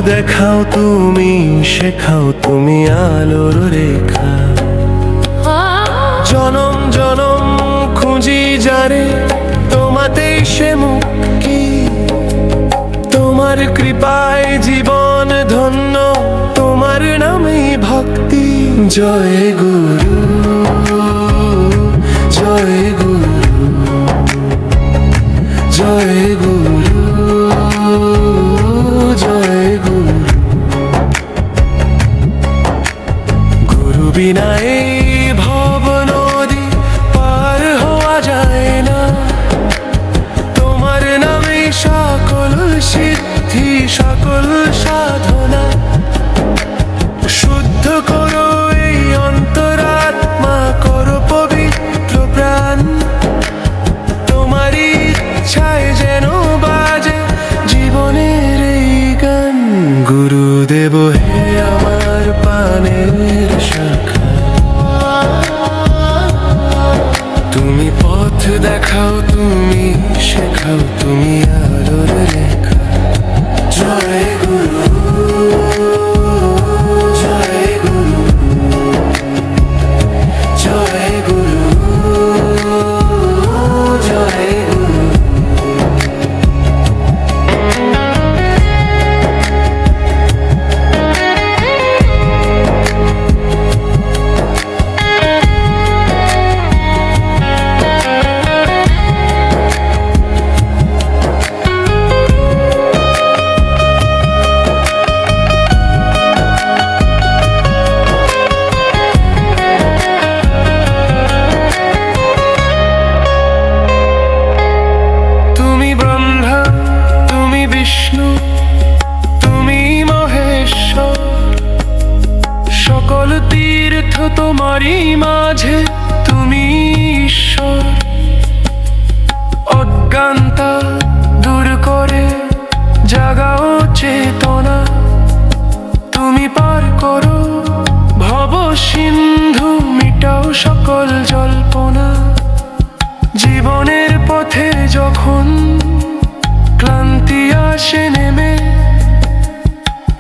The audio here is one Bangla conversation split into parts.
দেখাও তুমি, শেখাও তুমি আলোর রেখা। জনম জনম খুঁজি যারে, তোমাতেই সে মুক্তি। তোমার কৃপায় জীবন ধন্য, তোমার নামেই ভক্তি। জয় গুরু, জয় গুরু, জয় গুরু, জয় গুরু। গুরু বিনা এই ভব নদী পার হওয়া যায় না। তোমার নামে সকল সিদ্ধি, সকল সাধনা। শুদ্ধ করো এই অন্তরাত্মা, করো পবিত্র প্রাণ। তোমারই ইচ্ছায় যেন বাজে জীবনের এই গান। গুরুদেব হে আমার প্রাণের শাখা, তুমি পথ দেখাও, তুমি শেখাও, তুমি আলোর রেখা। জয় গুরু, জয় গুরু, জয় গুরু, জয় গুরু। বিষ্ণু তুমি মহেশ্বর, সকল তীর্থ তোমারই মাঝে তুমি ঈশ্বর। অজ্ঞানতা দূর করে জাগাও চেতনা, তুমি পার করো ভব সিন্ধু, মিটাও সকল জল্পনা। জীবনের পথে যখন ক্লান্তি আসে নেমে,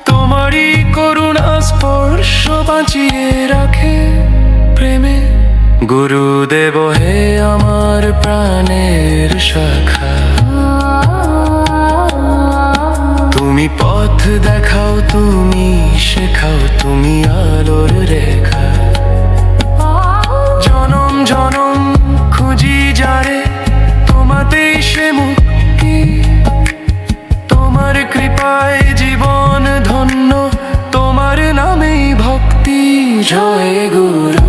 তোমারই করুণা স্পর্শ বাঁচিয়ে রাখে প্রেমে। গুরুদেব হে আমার প্রাণের শাখা, তুমি পথ দেখাও, তুমি শেখাও, তুমি আলোর রেখা। জনম জনম খুঁজি যারে, তোমাতেই সে মুক্তি। তোমার কৃপায় জীবন ধন্য, তোমার নামেই ভক্তি। জয় গুরু।